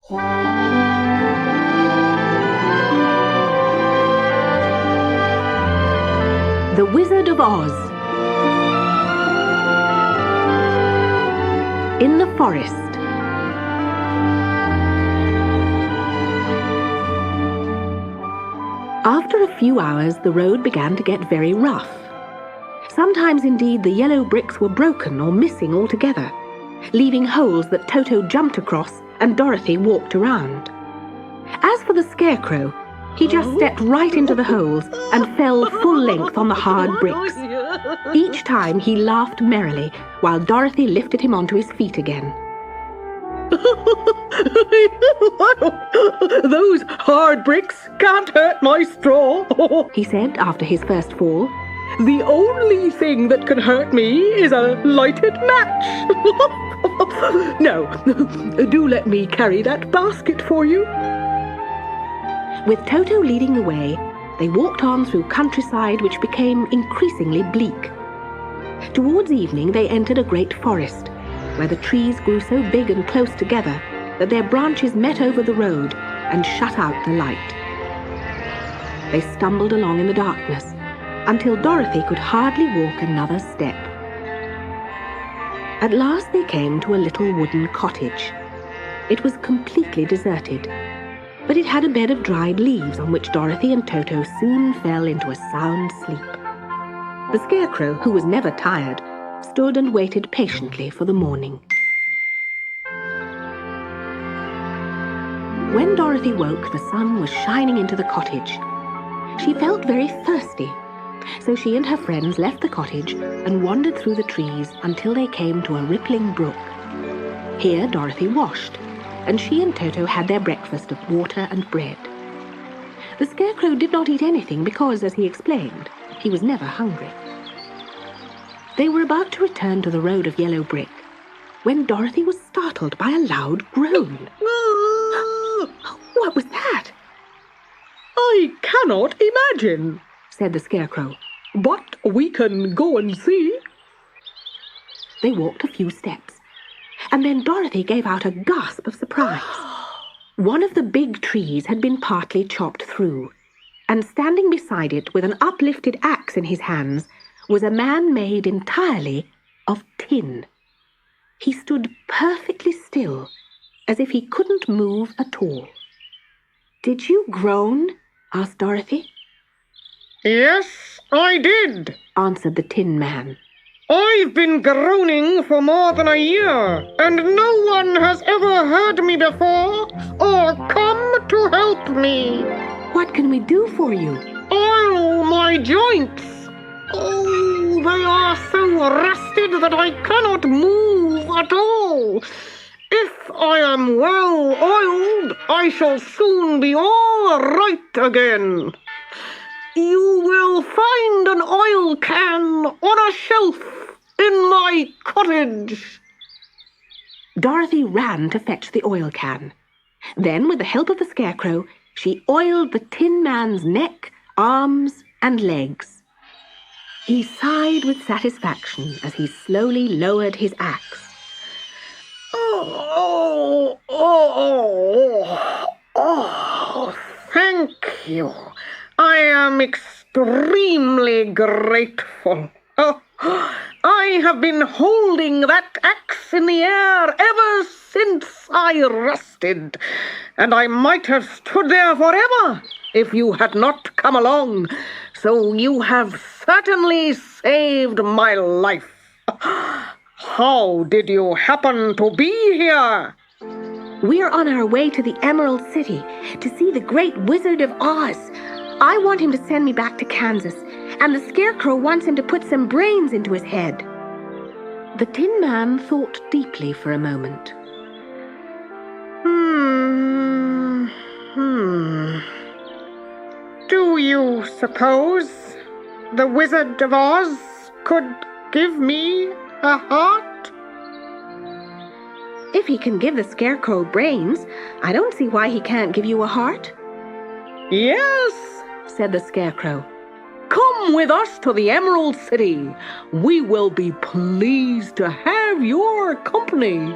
The Wizard of Oz. In the forest. After a few hours, the road began to get very rough. Sometimes, indeed, the yellow bricks were broken or missing altogether, leaving holes that Toto jumped across and Dorothy walked around. As for the Scarecrow, he just stepped right into the holes and fell full length on the hard bricks. Each time he laughed merrily, while Dorothy lifted him onto his feet again. Those hard bricks can't hurt my straw, he said after his first fall. The only thing that can hurt me is a lighted match. Now, do let me carry that basket for you. With Toto leading the way, they walked on through countryside which became increasingly bleak. Towards evening they entered a great forest, where the trees grew so big and close together that their branches met over the road and shut out the light. They stumbled along in the darkness until Dorothy could hardly walk another step. At last they came to a little wooden cottage. It was completely deserted, but it had a bed of dried leaves on which Dorothy and Toto soon fell into a sound sleep. The Scarecrow, who was never tired, stood and waited patiently for the morning. When Dorothy woke, the sun was shining into the cottage. She felt very thirsty, so she and her friends left the cottage and wandered through the trees until they came to a rippling brook. Here Dorothy washed, and she and Toto had their breakfast of water and bread. The Scarecrow did not eat anything because, as he explained, he was never hungry. They were about to return to the road of yellow brick when Dorothy was startled by a loud groan. What was that? I cannot imagine, said the Scarecrow. but we can go and see. They walked a few steps, and then Dorothy gave out a gasp of surprise. One of the big trees had been partly chopped through, and standing beside it with an uplifted axe in his hands was a man made entirely of tin. He stood perfectly still, as if he couldn't move at all. "Did you groan?" asked Dorothy. Yes, I did, answered the Tin Man. I've been groaning for more than a year, and no one has ever heard me before or come to help me. What can we do for you? Oh, my joints! Oh, they are so rusted that I cannot move at all. If I am well oiled, I shall soon be all right again. You will find an oil can on a shelf in my cottage. Dorothy ran to fetch the oil can. Then, with the help of the Scarecrow, she oiled the Tin Man's neck, arms, and legs. He sighed with satisfaction as he slowly lowered his axe. Thank you. I am extremely grateful. Oh, I have been holding that axe in the air ever since I rested, and I might have stood there forever if you had not come along. So you have certainly saved my life. How did you happen to be here? We're on our way to the Emerald City to see the great Wizard of Oz. I want him to send me back to Kansas, and the Scarecrow wants him to put some brains into his head. The Tin Man thought deeply for a moment. Do you suppose the Wizard of Oz could give me a heart? If he can give the Scarecrow brains, I don't see why he can't give you a heart. Yes, said the Scarecrow. Come with us to the Emerald City. We will be pleased to have your company.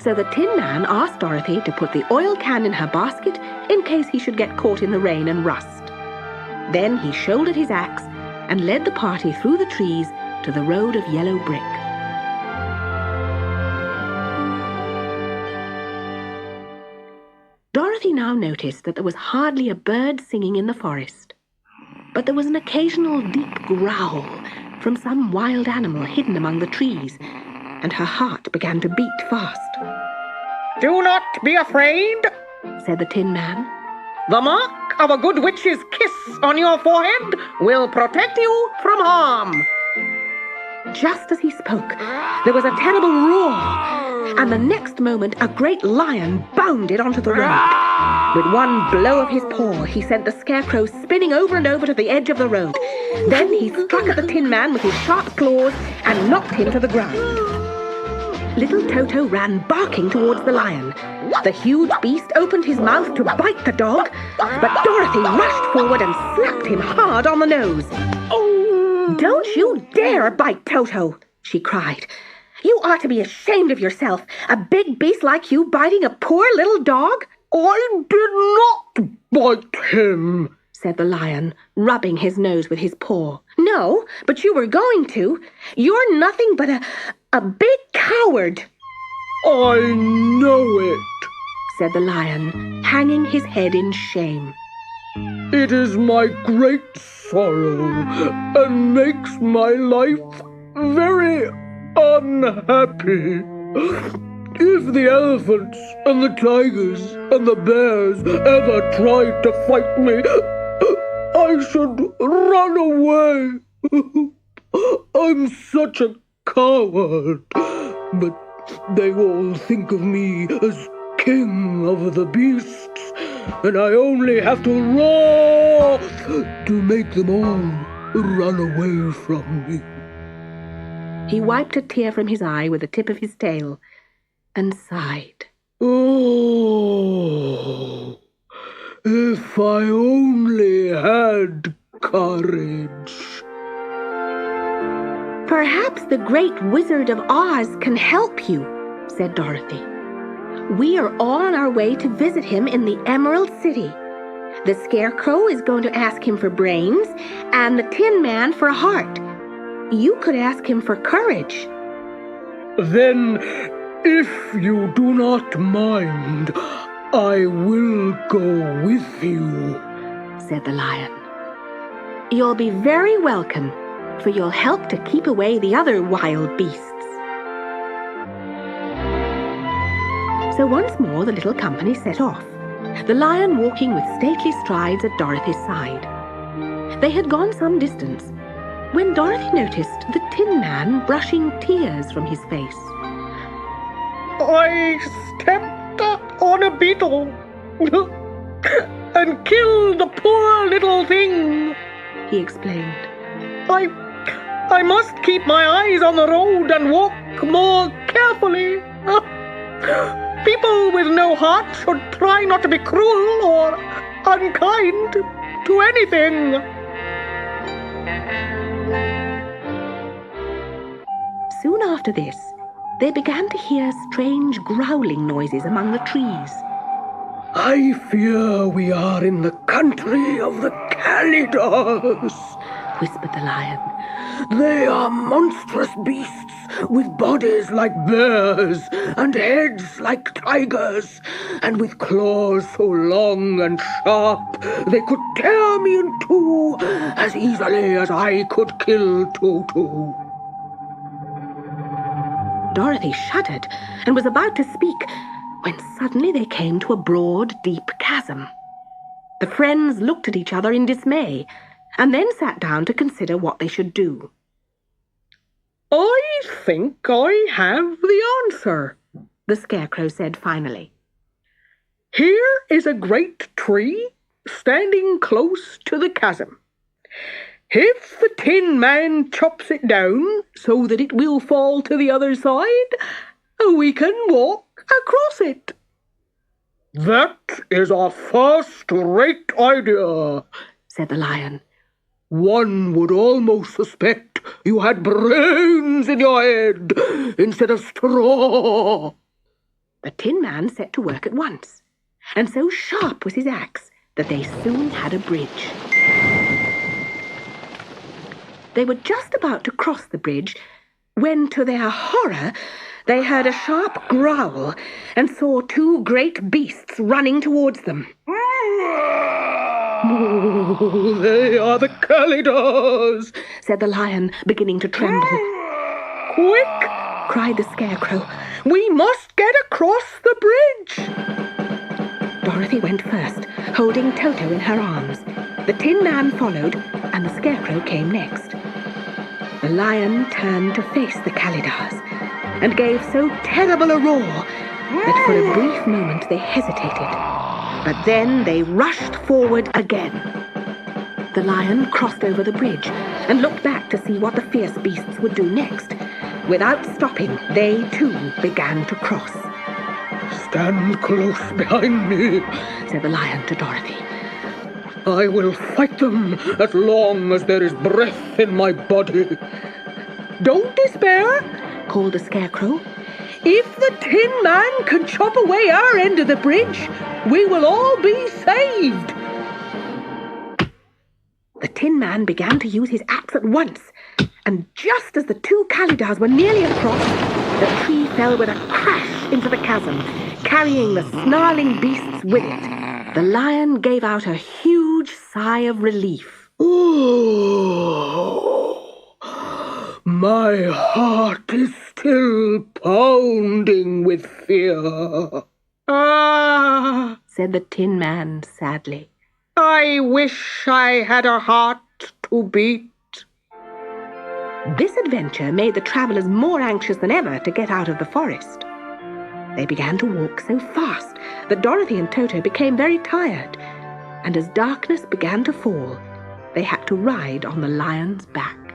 So the Tin Man asked Dorothy to put the oil can in her basket in case he should get caught in the rain and rust. Then he shouldered his axe and led the party through the trees to the road of yellow brick. Dorothy now noticed that there was hardly a bird singing in the forest, but there was an occasional deep growl from some wild animal hidden among the trees, and her heart began to beat fast. "Do not be afraid," said the Tin Man. "The mark of a good witch's kiss on your forehead will protect you from harm." Just as he spoke, there was a terrible roar, and the next moment a great lion bounded onto the road. With one blow of his paw, he sent the Scarecrow spinning over and over to the edge of the road. Then he struck at the Tin Man with his sharp claws and knocked him to the ground. Little Toto ran barking towards the lion. The huge beast opened his mouth to bite the dog, but Dorothy rushed forward and slapped him hard on the nose. "Don't you dare bite Toto!" she cried. "You ought to be ashamed of yourself, a big beast like you biting a poor little dog." "I did not bite him," said the lion, rubbing his nose with his paw. "No, but you were going to. You're nothing but a big coward." "I know it," said the lion, hanging his head in shame. "It is my great sorrow and makes my life very unhappy. If the elephants and the tigers and the bears ever tried to fight me, I should run away. I'm such a coward, but they all think of me as king of the beasts, and I only have to roar to make them all run away from me." He wiped a tear from his eye with the tip of his tail and sighed. "Oh, if I only had courage." "Perhaps the great Wizard of Oz can help you," said Dorothy. "We are all on our way to visit him in the Emerald City. The Scarecrow is going to ask him for brains, and the Tin Man for a heart. You could ask him for courage." "Then, if you do not mind, I will go with you," said the lion. "You'll be very welcome, for you'll help to keep away the other wild beasts." So once more the little company set off, the lion walking with stately strides at Dorothy's side. They had gone some distance when Dorothy noticed the Tin Man brushing tears from his face. "I stepped on a beetle and killed the poor little thing," he explained. I must keep my eyes on the road and walk more carefully. People with no heart should try not to be cruel or unkind to anything." Soon after this, they began to hear strange growling noises among the trees. "I fear we are in the country of the Calidors," whispered the lion. "They are monstrous beasts with bodies like bears and heads like tigers, and with claws so long and sharp they could tear me in two as easily as I could kill Toto." Dorothy shuddered and was about to speak when suddenly they came to a broad, deep chasm. The friends looked at each other in dismay and then sat down to consider what they should do. "I think I have the answer," the Scarecrow said finally. "Here is a great tree standing close to the chasm. If the Tin Man chops it down so that it will fall to the other side, we can walk across it." "That is a first-rate idea," said the lion. "One would almost suspect you had brains in your head instead of straw." The Tin Man set to work at once, and so sharp was his axe that they soon had a bridge. They were just about to cross the bridge when, to their horror, they heard a sharp growl and saw two great beasts running towards them. "Oh, they are the Kalidahs," said the Lion, beginning to tremble. "Quick!" cried the Scarecrow. "We must get across the bridge." Dorothy went first, holding Toto in her arms. The Tin Man followed, and the Scarecrow came next. The Lion turned to face the Kalidahs and gave so terrible a roar that for a brief moment they hesitated. But then they rushed forward again. The Lion crossed over the bridge and looked back to see what the fierce beasts would do next. Without stopping, they too began to cross. "Stand close behind me," said the Lion to Dorothy. "I will fight them as long as there is breath in my body." "Don't despair," called the Scarecrow. "If the Tin Man can chop away our end of the bridge, we will all be saved." The Tin Man began to use his axe at once, and just as the two Kalidahs were nearly across, the tree fell with a crash into the chasm, carrying the snarling beasts with it. The Lion gave out a huge sigh of relief. "Oh, my heart is still pounding with fear." "Ah," said the Tin Man sadly. "I wish I had a heart to beat." This adventure made the travelers more anxious than ever to get out of the forest. They began to walk so fast that Dorothy and Toto became very tired, and as darkness began to fall, they had to ride on the Lion's back.